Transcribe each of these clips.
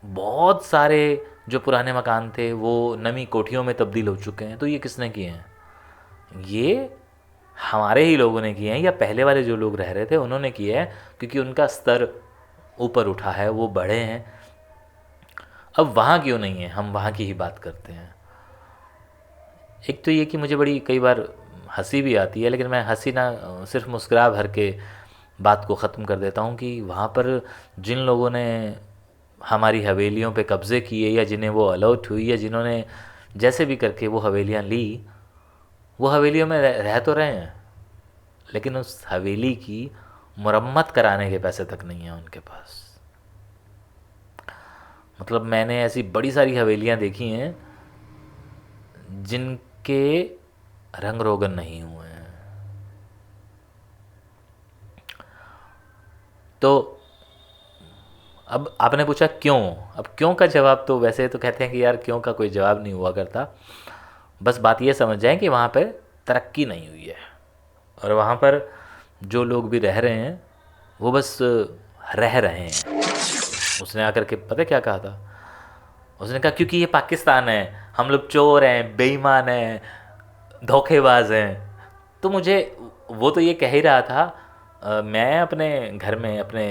बहुत सारे जो पुराने मकान थे वो नमी कोठियों में तब्दील हो चुके हैं। तो ये किसने किए हैं? ये हमारे ही लोगों ने किए हैं, या पहले वाले जो लोग रह रहे थे उन्होंने किए हैं, क्योंकि उनका स्तर ऊपर उठा है, वो बढ़े हैं। अब वहाँ क्यों नहीं है, हम वहाँ की ही बात करते हैं। एक तो ये कि मुझे बड़ी कई बार हंसी भी आती है, लेकिन मैं हंसी ना सिर्फ मुस्कुरा भर के बात को ख़त्म कर देता हूँ कि वहाँ पर जिन लोगों ने हमारी हवेलियों पे कब्ज़े किए, या जिन्हें वो अलॉट हुई, या जिन्होंने जैसे भी करके वो हवेलियाँ ली, वो हवेलियों में रह तो रहे हैं, लेकिन उस हवेली की मुरम्मत कराने के पैसे तक नहीं हैं उनके पास। मतलब मैंने ऐसी बड़ी सारी हवेलियाँ देखी हैं जिनके रंग रोगन नहीं हुए हैं। तो अब आपने पूछा क्यों। अब क्यों का जवाब तो वैसे तो कहते हैं कि यार क्यों का कोई जवाब नहीं हुआ करता। बस बात ये समझ जाएं कि वहाँ पर तरक्की नहीं हुई है, और वहाँ पर जो लोग भी रह रहे हैं वो बस रह रहे हैं। उसने आकर के पता क्या कहा था? उसने कहा क्योंकि ये पाकिस्तान है, हम लोग चोर हैं, बेईमान हैं, धोखेबाज हैं। तो मुझे वो तो ये कह ही रहा था। मैं अपने घर में अपने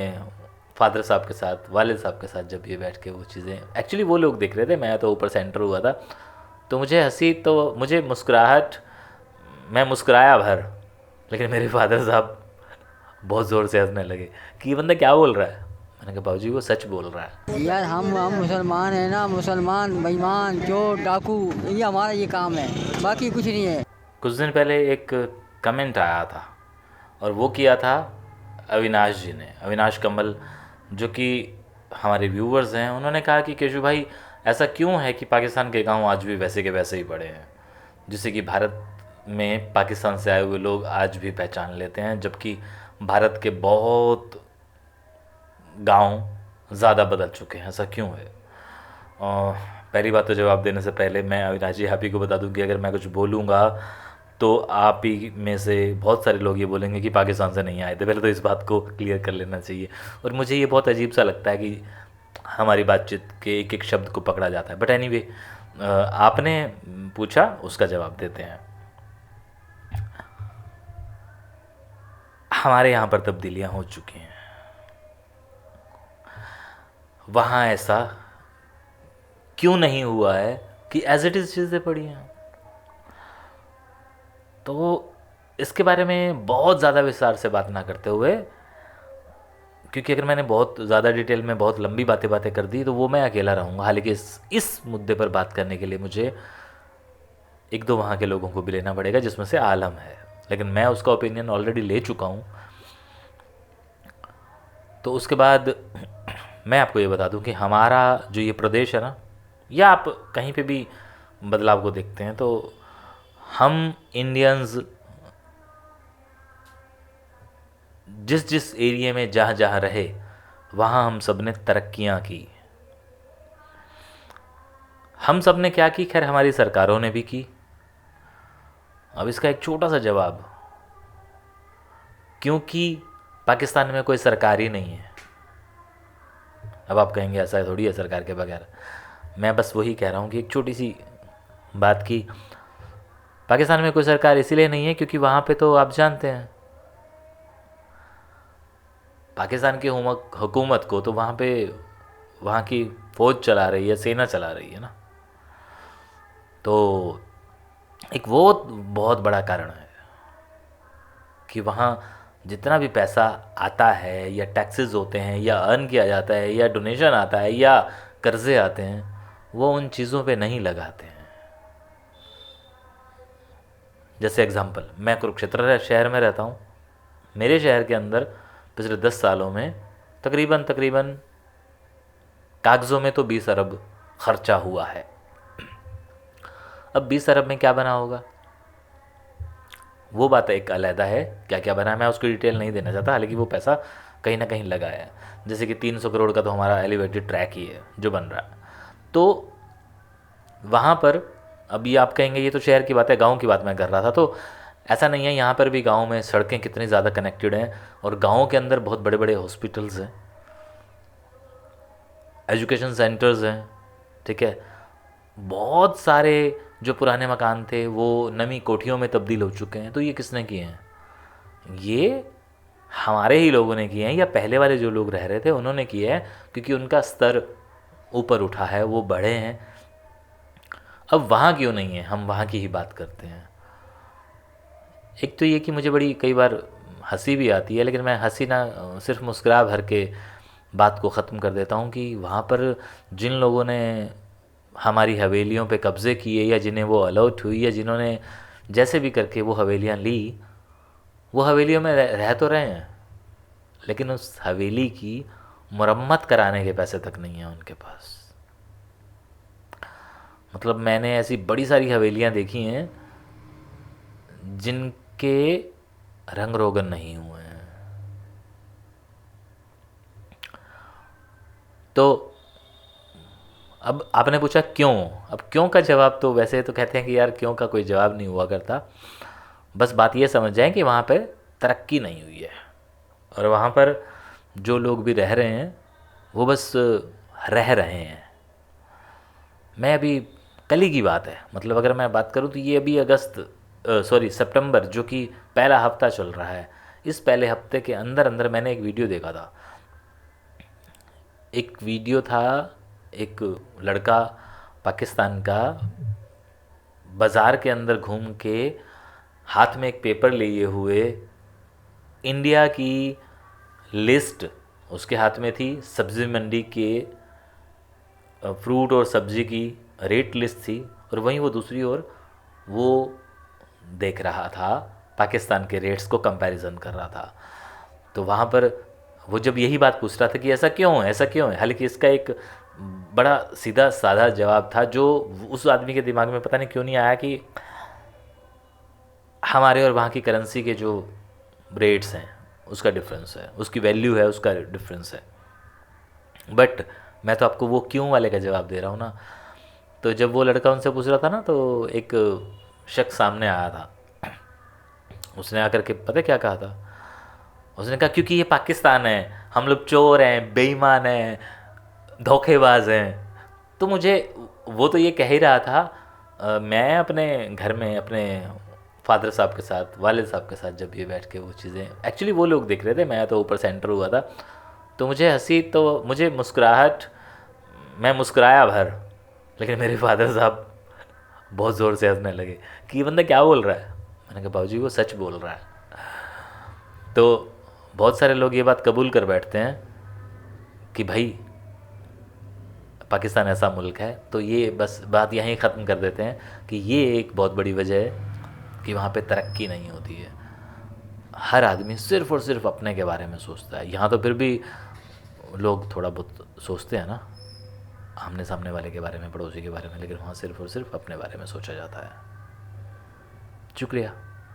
फादर साहब के साथ, वालिद साहब के साथ जब ये बैठ के वो चीज़ें, एक्चुअली वो लोग देख रहे थे, मैं तो ऊपर सेंटर हुआ था, तो मुझे हंसी, तो मुझे मुस्कुराहट, मैं मुस्कुराया भर, लेकिन मेरे फादर साहब बहुत ज़ोर से हंसने लगे कि ये बंदा क्या बोल रहा है। मैंने कहा बाबूजी वो सच बोल रहा है। यार हम मुसलमान हैं ना, मुसलमान बेईमान चोर डाकू, ये हमारा ये काम है, बाकी कुछ नहीं है। कुछ दिन पहले एक कमेंट आया था, और वो किया था अविनाश जी ने, अविनाश कमल, जो कि हमारे व्यूवर्स हैं। उन्होंने कहा कि केशु भाई ऐसा क्यों है कि पाकिस्तान के गांव आज भी वैसे के वैसे ही पड़े हैं, जिससे कि भारत में पाकिस्तान से आए हुए लोग आज भी पहचान लेते हैं, जबकि भारत के बहुत गांव ज़्यादा बदल चुके हैं। ऐसा क्यों है? और पहली बात तो जवाब देने से पहले मैं अविनाश जी आप ही को बता दूं कि अगर मैं कुछ बोलूँगा तो आप ही में से बहुत सारे लोग ये बोलेंगे कि पाकिस्तान से नहीं आए थे। पहले तो इस बात को क्लियर कर लेना चाहिए। और मुझे ये बहुत अजीब सा लगता है कि हमारी बातचीत के एक एक शब्द को पकड़ा जाता है। बट एनीवे, आपने पूछा, उसका जवाब देते हैं। हमारे यहाँ पर तब्दीलियाँ हो चुकी हैं, वहाँ ऐसा क्यों नहीं हुआ है कि एज इट इज़ चीज़ें पड़ी हैं? तो इसके बारे में बहुत ज़्यादा विस्तार से बात ना करते हुए, क्योंकि अगर मैंने बहुत ज़्यादा डिटेल में बहुत लंबी बातें बातें कर दी तो वो मैं अकेला रहूँगा। हालांकि इस मुद्दे पर बात करने के लिए मुझे एक दो वहाँ के लोगों को भी लेना पड़ेगा, जिसमें से आलम है, लेकिन मैं उसका ओपिनियन ऑलरेडी ले चुका हूँ। तो उसके बाद मैं आपको ये बता दूं कि हमारा जो ये प्रदेश है ना, या आप कहीं पे भी बदलाव को देखते हैं, तो हम इंडियंस जिस जिस एरिया में जहाँ जहाँ रहे, वहाँ हम सब ने तरक्कियाँ की। हम सब ने क्या की? खैर हमारी सरकारों ने भी की। अब इसका एक छोटा सा जवाब, क्योंकि पाकिस्तान में कोई सरकार ही नहीं है। अब आप कहेंगे ऐसा थोड़ी है सरकार के बगैर। मैं बस वही कह रहा हूँ कि एक छोटी सी बात की, पाकिस्तान में कोई सरकार इसीलिए नहीं है क्योंकि वहाँ पे तो आप जानते हैं पाकिस्तान की हुकूमत को तो वहाँ पे वहाँ की फ़ौज चला रही है, सेना चला रही है ना। तो एक वो बहुत बड़ा कारण है कि वहाँ जितना भी पैसा आता है, या टैक्सेस होते हैं, या अर्न किया जाता है, या डोनेशन आता है, या कर्ज़े आते हैं, वो उन चीज़ों पे नहीं लगाते हैं। जैसे एग्ज़ाम्पल, मैं कुरुक्षेत्र शहर में रहता हूँ। मेरे शहर के अंदर पिछले 10 सालों में तकरीबन तकरीबन कागज़ों में तो 20 अरब खर्चा हुआ है। अब 20 अरब में क्या बना होगा वो बात एक अलहदा है, क्या क्या बना है मैं उसकी डिटेल नहीं देना चाहता। हालांकि वो पैसा कहीं ना कहीं लगा है। जैसे कि 300 करोड़ का तो हमारा एलिवेटेड ट्रैक ही है जो बन रहा है। तो वहाँ पर अभी आप कहेंगे ये तो शहर की बात है, गांव की बात मैं कर रहा था। तो ऐसा नहीं है, यहाँ पर भी गांव में सड़कें कितनी ज़्यादा कनेक्टेड हैं, और गाँव के अंदर बहुत बड़े बड़े हॉस्पिटल्स हैं। एजुकेशन सेंटर्स हैं, ठीक है। बहुत सारे जो पुराने मकान थे वो नवी कोठियों में तब्दील हो चुके हैं। तो ये किसने किए हैं? ये हमारे ही लोगों ने किए हैं, या पहले वाले जो लोग रह रहे थे उन्होंने किए हैं, क्योंकि उनका स्तर ऊपर उठा है, वो बढ़े हैं। अब वहाँ क्यों नहीं है, हम वहाँ की ही बात करते हैं। एक तो ये कि मुझे बड़ी कई बार हंसी भी आती है, लेकिन मैं हंसी ना सिर्फ मुस्कुरा भर के बात को ख़त्म कर देता हूँ कि वहाँ पर जिन लोगों ने हमारी हवेलियों पे कब्ज़े किए, या जिन्हें वो अलॉट हुई, या जिन्होंने जैसे भी करके वो हवेलियाँ ली, वो हवेलियों में रह तो रहे हैं, लेकिन उस हवेली की मरम्मत कराने के पैसे तक नहीं हैं उनके पास। मतलब मैंने ऐसी बड़ी सारी हवेलियाँ देखी हैं जिनके रंग रोगन नहीं हुए हैं। तो अब आपने पूछा क्यों। अब क्यों का जवाब तो वैसे तो कहते हैं कि यार क्यों का कोई जवाब नहीं हुआ करता। बस बात ये समझ जाएं कि वहाँ पे तरक्की नहीं हुई है, और वहाँ पर जो लोग भी रह रहे हैं वो बस रह रहे हैं। मैं अभी कल ही की बात है, मतलब अगर मैं बात करूँ तो ये अभी सितंबर जो कि पहला हफ्ता चल रहा है, इस पहले हफ्ते के अंदर अंदर मैंने एक वीडियो देखा था। एक वीडियो था, एक लड़का पाकिस्तान का बाज़ार के अंदर घूम के हाथ में एक पेपर लिए हुए, इंडिया की लिस्ट उसके हाथ में थी, सब्ज़ी मंडी के फ्रूट और सब्ज़ी की रेट लिस्ट थी, और वहीं वो दूसरी ओर वो देख रहा था, पाकिस्तान के रेट्स को कंपैरिजन कर रहा था। तो वहाँ पर वो जब यही बात पूछ रहा था कि ऐसा क्यों है, ऐसा क्यों है, हालांकि इसका एक बड़ा सीधा साधा जवाब था जो उस आदमी के दिमाग में पता नहीं क्यों नहीं आया, कि हमारे और वहाँ की करेंसी के जो रेट्स हैं उसका डिफरेंस है, उसकी वैल्यू है, उसका डिफरेंस है। बट मैं तो आपको वो क्यों वाले का जवाब दे रहा हूँ ना। तो जब वो लड़का उनसे पूछ रहा था ना, तो एक शख्स सामने आया था, उसने आकर के पता क्या कहा था, उसने कहा क्योंकि ये पाकिस्तान है, हम लोग चोर हैं, बेईमान हैं, धोखेबाज हैं। तो मुझे वो तो ये कह ही रहा था, मैं अपने घर में अपने फादर साहब के साथ, वालिद साहब के साथ जब ये बैठ के वो चीज़ें, एक्चुअली वो लोग देख रहे थे, मैं तो ऊपर सेंटर हुआ था, तो मुझे हंसी, तो मुझे मुस्कुराहट, मैं मुस्कुराया भर, लेकिन मेरे फादर साहब बहुत ज़ोर से हंसने लगे कि ये बंदा क्या बोल रहा है। मैंने कहा बाबूजी वो सच बोल रहा है। तो बहुत सारे लोग ये बात कबूल कर बैठते हैं कि भाई पाकिस्तान ऐसा मुल्क है, तो ये बस बात यहीं ख़त्म कर देते हैं कि ये एक बहुत बड़ी वजह है कि वहाँ पे तरक्की नहीं होती है। हर आदमी सिर्फ़ और सिर्फ अपने के बारे में सोचता है। यहाँ तो फिर भी लोग थोड़ा बहुत सोचते हैं ना, आमने सामने वाले के बारे में, पड़ोसी के बारे में, लेकिन वहाँ सिर्फ़ और सिर्फ अपने बारे में सोचा जाता है। शुक्रिया।